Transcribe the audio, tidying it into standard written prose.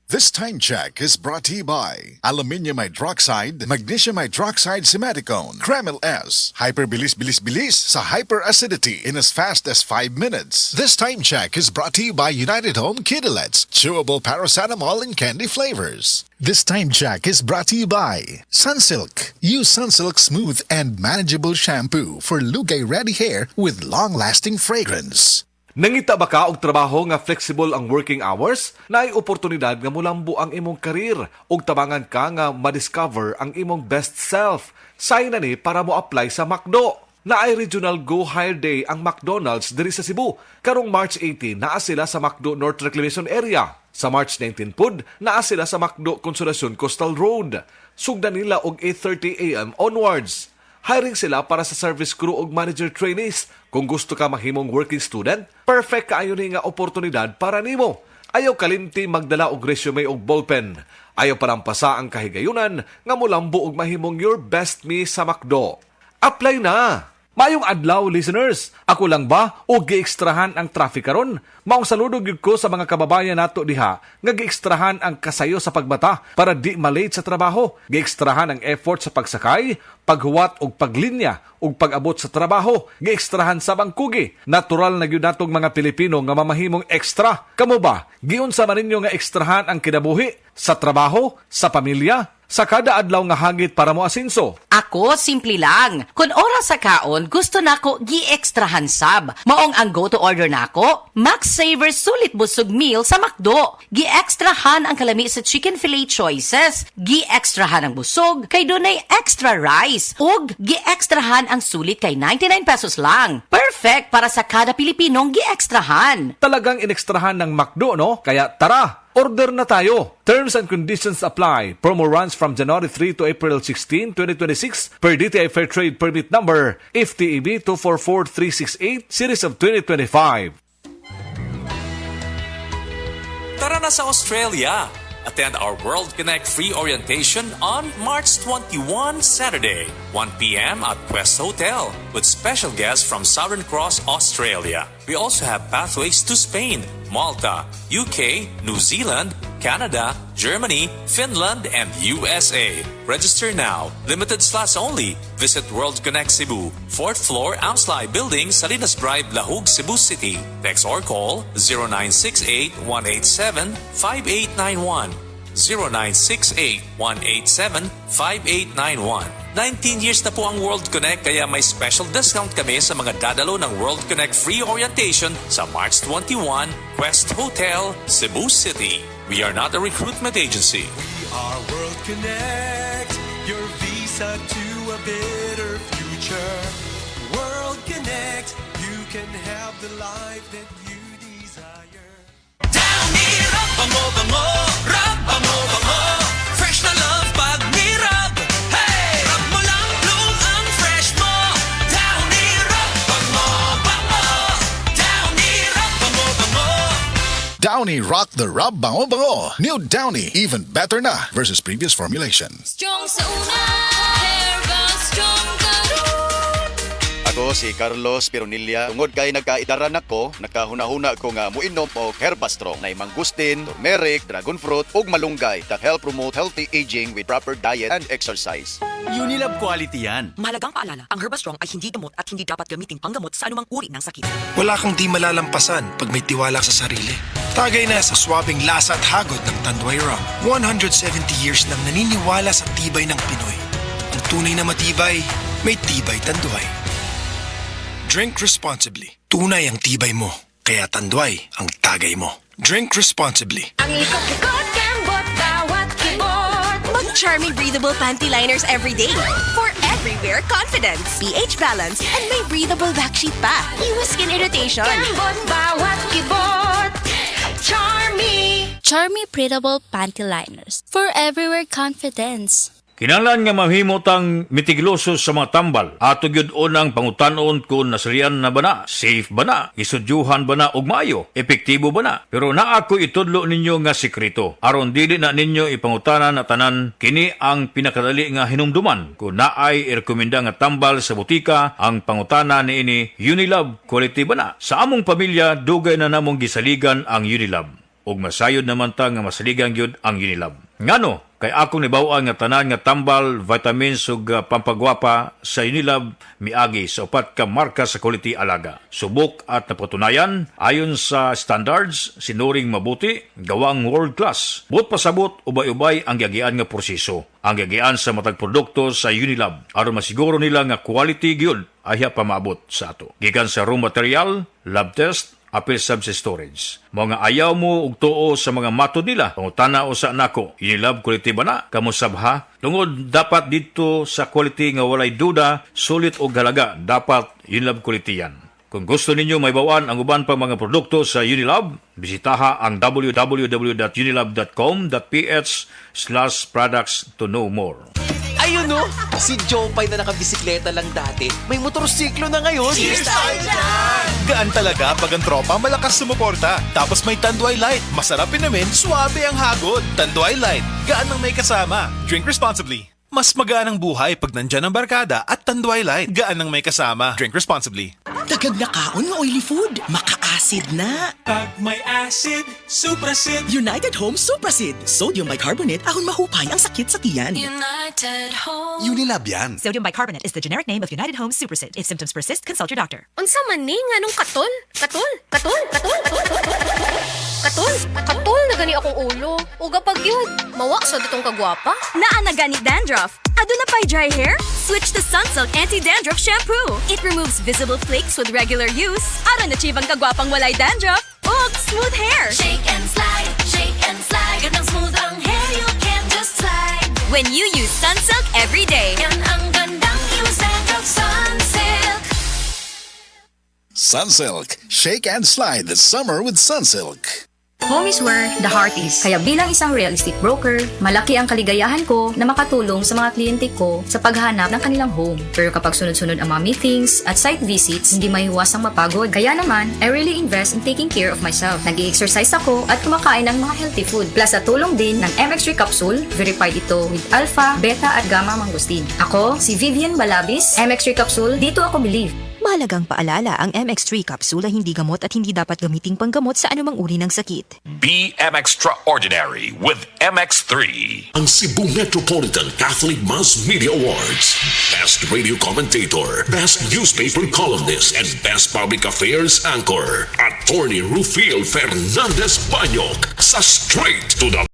This time check is brought to you by Aluminium Hydroxide, Magnesium Hydroxide Simaticone, Kreml S, Hyperbilis-bilis-bilis sa hyperacidity in as fast as 5 minutes. This time check is brought to you by United Home Kidulets, chewable paracetamol in candy flavors. This time check is brought to you by Sunsilk. Use Sunsilk Smooth and Manageable Shampoo for lugay-ready hair with long-lasting fragrance. Nangita ba ka og trabaho nga flexible ang working hours? Naay oportunidad nga mulambo ang imong karir ug tabangan ka nga ma-discover ang imong best self. Say na ni para mo apply sa McDo. Naay Regional Go Hire Day ang McDonald's diri sa Cebu. Karong March 18 naa sila sa McDo North Reclamation Area. Sa March 19 pud naa sila sa McDo Consolacion Coastal Road. Sugdan nila og 8:30 AM onwards. Hiring sila para sa service crew ug manager trainees. Kung gusto ka mahimong working student, perfect kaayo ni nga oportunidad para nimo. Ayaw kalimti magdala og resume og ballpen. Ayaw parampasa ang kahigayunan nga molambo og mahimong your best me sa McDo. Apply na! Mayong adlaw, listeners. Ako lang ba o giekstrahan ang traffic karon? Maong saludog yun ko sa mga kababayan nato diha nga giekstrahan ang kasayo sa pagbata para di malate sa trabaho. Giekstrahan ang effort sa pagsakay, paghuwat og paglinya ug pag-abot sa trabaho. Giekstrahan sa bangkugi. Natural na gyud natong mga Pilipino nga mamahimong extra. Kamo ba? Giunsa man ninyo nga ekstrahan ang kinabuhi sa trabaho, sa pamilya, sa kada adlaw nga hagit para mo asinso? Ako, simple lang. Kung oras sa kaon, gusto nako gi-extrahan sab. Maong ang go-to order nako, Max Saver Sulit Busog Meal sa McDo. Gi-extrahan ang kalami sa chicken fillet choices. Gi-extrahan ang busog, kay dunay extra rice. Ug gi-extrahan ang sulit kay 99 pesos lang. Perfect para sa kada Pilipinong gi-extrahan. Talagang inekstrahan ng McDo, no? Kaya tara! Order na tayo. Terms and conditions apply. Promo runs from January 3 to April 16, 2026 per DTI Fair Trade Permit Number FTEB 244368 Series of 2025. Tara na sa Australia. Attend our World Connect free orientation on March 21, Saturday, 1 p.m. at Quest Hotel with special guests from Southern Cross, Australia. We also have pathways to Spain, Malta, UK, New Zealand, Canada, Germany, Finland, and USA. Register now. Limited slots only. Visit World Connect Cebu, 4th floor, Amslai Building, Salinas Drive, Lahug, Cebu City. Text or call 0968-187-5891. 0968-187-5891. 19 years na po ang World Connect kaya may special discount kami sa mga dadalo ng World Connect free orientation sa March 21, Quest Hotel, Cebu City. We are not a recruitment agency. We are World Connect, your visa to a better future. World Connect, you can have the life that you desire. Down here, bango, bango, rub, bango, bango. Fresh na love pag nirab. Hey! Rub mo lang bloom ang fresh mo. Down here, bango, bango. Down here, bango, bango. Downy Rock the Rub Bango Bango. New Downy, even better na versus previous formulation. Strong sa una, Herba stronger. Ako si Carlos Pironilla. Tungod kay nagkaidaran ako, nakahuna-huna ko nga muinom og Herbastrong na mangustin, turmeric, dragon fruit ug malunggay that help promote healthy aging with proper diet and exercise. Unilab quality yan. Mahalagang paalala, ang Herbastrong ay hindi gamot at hindi dapat gamitin panggamot sa anumang uri ng sakit. Wala kang di malalampasan pag may tiwala sa sarili. Tagay na sa swabing lasa at hagod ng Tanduay Rum. 170 years nang naniniwala sa tibay ng Pinoy. Ang tunay na matibay, may tibay Tanduay. Drink responsibly. Tunay ang tibay mo, kaya Tanduay ang tagay mo. Drink responsibly. Ang likot-likot, kembot, bawat kibot. Mag-Charmy Breathable Panty Liners everyday. For everywhere confidence. pH balance and may breathable backsheet pa. Iwas skin irritation. Kembot, bawat kibot. Charmy! Charmy Breathable Panty Liners for everywhere confidence. Kinahanglan nga mahimutang mitigloso sa mga tambal. Atog yun unang pangutanon kung nasalian na ba na, safe ba na, isudyuhan ba na og maayo, epektibo ba na. Pero naako itudlo ninyo nga sekreto. Aron dili na ninyo ipangutanan na tanan, kini ang pinakadali nga hinumduman. Kung naay irekomenda nga tambal sa butika, ang pangutana ni ini Unilab quality ba na. Sa among pamilya, dugay na namong gisaligan ang Unilab. ug masayod naman ta nga masaligang gyud ang Unilab. Ngano? Kay akong nibaw-an nga tanan nga tambal, vitamins ug pampagwapa sa Unilab miagi sa upat ka marka sa quality alaga. Subok at napatunayan ayon sa standards sinuring mabuti, gawang world class. Buot pasabot ubay-ubay ang giagian nga proseso. Ang giagian sa matag produkto sa Unilab aron masiguro nila nga quality gyud ayha pa maabot sa ato. Gikan sa raw material, lab test, apil sab sa storage. Mga ayaw mo og tuo sa mga matod nila. Pangutana o sa nako, Unilab quality ba na? Kamu sabha? Tungod dapat dito sa quality nga walay duda, sulit o halaga. Dapat Unilab quality yan. Kung gusto ninyo may bawaan ang uban pa mga produkto sa Unilab, bisitaha ang www.unilab.com.ph/products to know more. Ayun no, si Jopay na nakabisikleta lang dati, may motorsiklo na ngayon. Cheers tayo dyan! Gaan talaga pag ang tropa malakas sumuporta. Tapos may Tanduay Light. Masarap namin, suwabe ang hagod. Tanduay Light, gaan ang may kasama. Drink responsibly. Mas magaan ang buhay pag nandyan ang barkada at Tanduay Light. Gaan ang may kasama. Drink responsibly. Dagag na kaon nga oily food. Maka-acid na. Pag may acid, Suprasid. United Home Suprasid. Sodium bicarbonate ahon mahupay ang sakit sa tiyan. United Home. Unilab yan. Sodium bicarbonate is the generic name of United Home Suprasid. If symptoms persist, consult your doctor. Unsa man ni nganong katol? Katol na gani akong ulo. Uga pag yun. Mawa sa ditong kagwapa. Naa na gani dandruff. Aduna pa'y dry hair? Switch to Sunsilk Anti-Dandruff Shampoo. It removes visible flakes with regular use. Aron achieve ang kagwapang walay dandruff. Ug smooth hair. Shake and slide. Gandang smooth ang hair, you can just slide. When you use Sunsilk every day. Yan ang gandang use dandruff Sunsilk. Sunsilk. Shake and slide this summer with Sunsilk. Home is where the heart is. Kaya bilang isang real estate broker, malaki ang kaligayahan ko na makatulong sa mga kliyente ko sa paghahanap ng kanilang home. Pero kapag sunod-sunod ang mga meetings at site visits, hindi maiiwasang mapagod. Kaya naman, I really invest in taking care of myself. Nag-i-exercise ako at kumakain ng mga healthy food. Plus sa tulong din ng MX3 capsule, verified ito with alpha, beta at gamma mangosteen. Ako, si Vivian Balabis, MX3 capsule, dito ako believe. Mahalagang paalala, ang MX3 capsule ay hindi gamot at hindi dapat gamiting panggamot sa anumang uri ng sakit. Be Extraordinary with MX3. Ang Cebu Metropolitan Catholic Mass Media Awards. Best Radio Commentator, Best Newspaper Columnist, and Best Public Affairs Anchor. Attorney Rufil Fernandez Banyok sa Straight to the